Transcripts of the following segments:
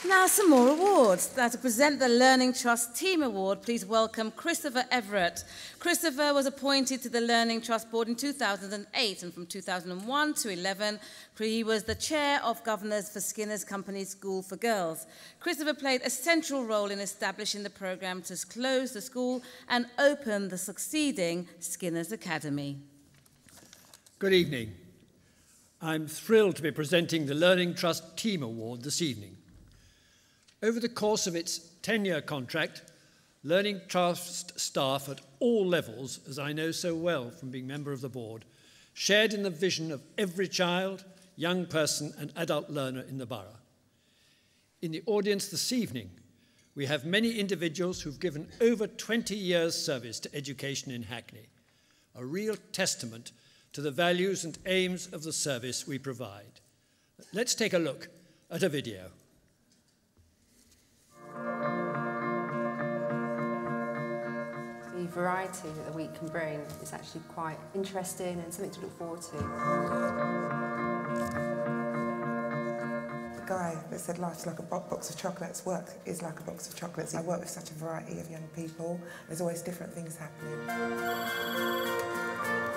Now some more awards. Now to present the Learning Trust Team Award, please welcome Christopher Everett. Christopher was appointed to the Learning Trust Board in 2008, and from 2001 to 11, he was the Chair of Governors for Skinner's Company School for Girls. Christopher played a central role in establishing the programme to close the school and open the succeeding Skinner's Academy. Good evening. I'm thrilled to be presenting the Learning Trust Team Award this evening. Over the course of its 10-year contract, Learning Trust staff at all levels, as I know so well from being member of the board, shared in the vision of every child, young person and adult learner in the borough. In the audience this evening, we have many individuals who've given over 20 years' service to education in Hackney, a real testament to the values and aims of the service we provide. Let's take a look at a video. The variety that the week can bring is actually quite interesting and something to look forward to. The guy that said life's like a box of chocolates, work is like a box of chocolates. I work with such a variety of young people. There's always different things happening.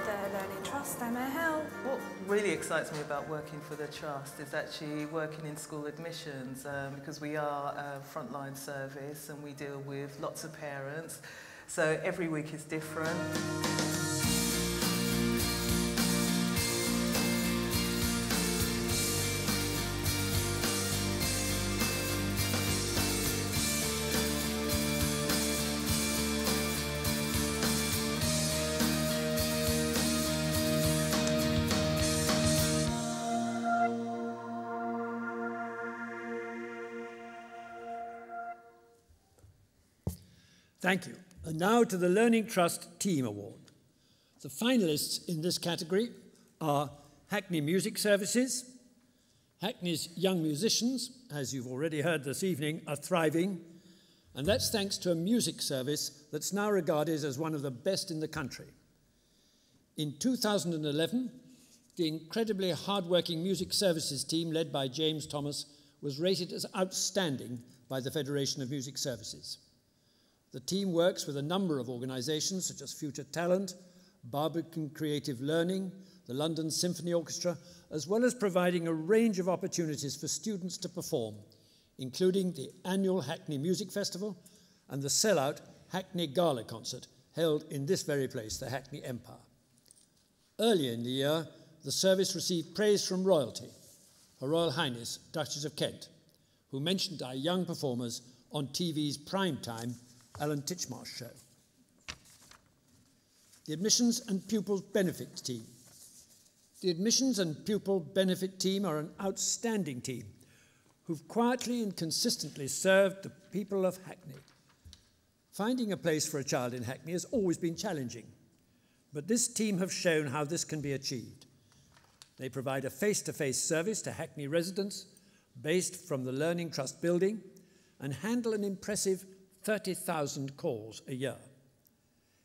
The Learning Trust, they may help. What really excites me about working for the Trust is actually working in school admissions because we are a frontline service and we deal with lots of parents. So every week is different. Thank you. And now to the Learning Trust Team Award. The finalists in this category are Hackney Music Services. Hackney's young musicians, as you've already heard this evening, are thriving, and that's thanks to a music service that's now regarded as one of the best in the country. In 2011, the incredibly hard-working music services team led by James Thomas was rated as outstanding by the Federation of Music Services. The team works with a number of organisations such as Future Talent, Barbican Creative Learning, the London Symphony Orchestra, as well as providing a range of opportunities for students to perform, including the annual Hackney Music Festival and the sellout Hackney Gala concert held in this very place, the Hackney Empire. Earlier in the year, the service received praise from royalty, Her Royal Highness Duchess of Kent, who mentioned our young performers on TV's primetime Alan Titchmarsh show. The Admissions and Pupils Benefits Team. The Admissions and Pupil Benefit Team are an outstanding team who've quietly and consistently served the people of Hackney. Finding a place for a child in Hackney has always been challenging, but this team have shown how this can be achieved. They provide a face-to-face service to Hackney residents based from the Learning Trust building and handle an impressive 30,000 calls a year.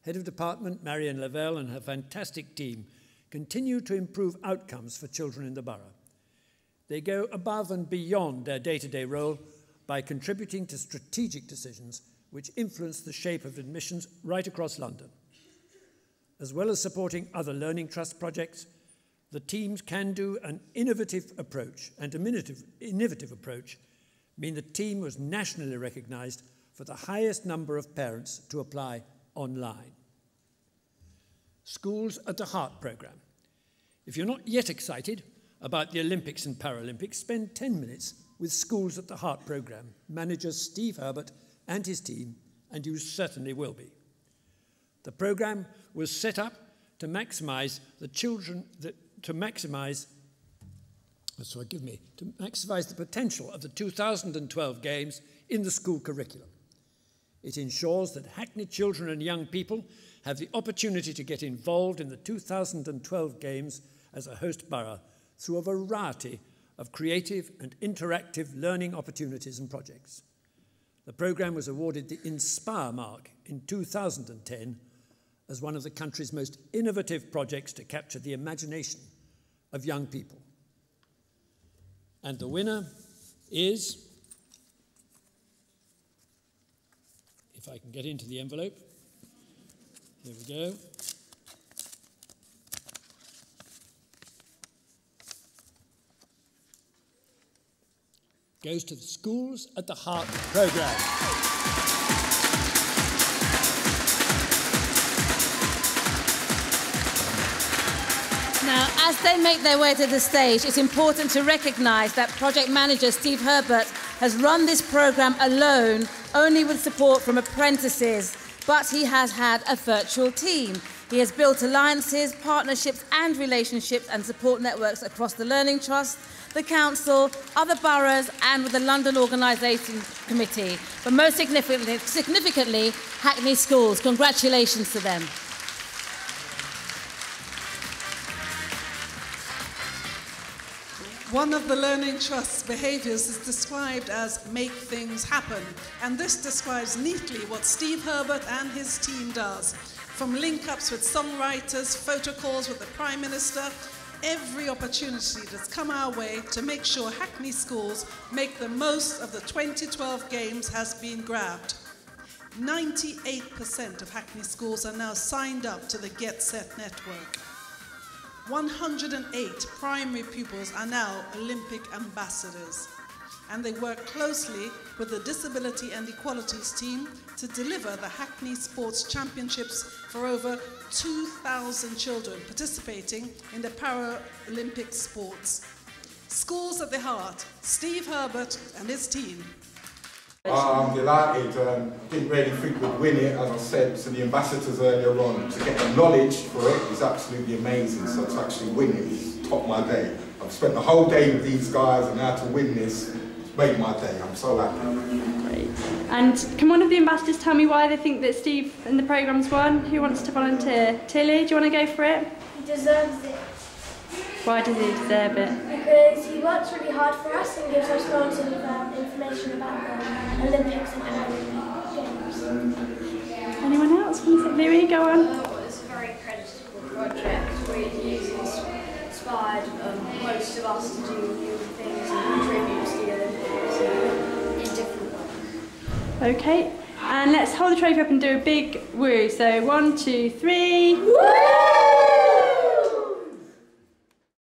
Head of Department Marion Lavelle and her fantastic team continue to improve outcomes for children in the borough. They go above and beyond their day-to-day role by contributing to strategic decisions which influence the shape of admissions right across London. As well as supporting other Learning Trust projects, the team's can-do and innovative approach mean the team was nationally recognised for the highest number of parents to apply online. Schools at the Heart programme. If you're not yet excited about the Olympics and Paralympics, spend 10 minutes with Schools at the Heart programme, Manager Steve Herbert and his team, and you certainly will be. The programme was set up to maximise the potential of the 2012 Games in the school curriculum. It ensures that Hackney children and young people have the opportunity to get involved in the 2012 Games as a host borough through a variety of creative and interactive learning opportunities and projects. The programme was awarded the Inspire Mark in 2010 as one of the country's most innovative projects to capture the imagination of young people. And the winner is if I can get into the envelope. Here we go. Goes to the schools at the heart of the programme. Now, as they make their way to the stage, it's important to recognise that project manager Steve Herbert has run this programme alone, only with support from apprentices, but he has had a virtual team. He has built alliances, partnerships and relationships and support networks across the Learning Trust, the Council, other boroughs and with the London Organisation Committee, but most significantly Hackney Schools. Congratulations to them. One of the Learning Trust's behaviours is described as make things happen, and this describes neatly what Steve Herbert and his team does. From link-ups with songwriters, photo calls with the Prime Minister, every opportunity that's come our way to make sure Hackney Schools make the most of the 2012 Games has been grabbed. 98% of Hackney Schools are now signed up to the Get Set network. 108 primary pupils are now Olympic ambassadors, and they work closely with the Disability and Equalities team to deliver the Hackney Sports Championships for over 2,000 children participating in the Paralympic sports. Schools at the heart, Steve Herbert and his team. I'm delighted, didn't really think we'd win it, as I said to the ambassadors earlier on. To get the knowledge for it is absolutely amazing, so to actually win it is top my day. I've spent the whole day with these guys and now to win this made my day. I'm so happy. Great. And can one of the ambassadors tell me why they think that Steve and the programme's won? Who wants to volunteer? Tilly, do you want to go for it? He deserves it. Why does he deserve it? Because he works really hard for us and gives us lots of information about the Olympics and Paralympic Games. Anyone else want to say? Louis, go on. It's a very creditable project. He's inspired most of us to do new things and contribute to the Olympics in different ways. Okay, and let's hold the trophy up and do a big woo. So 1, 2, 3. Woo!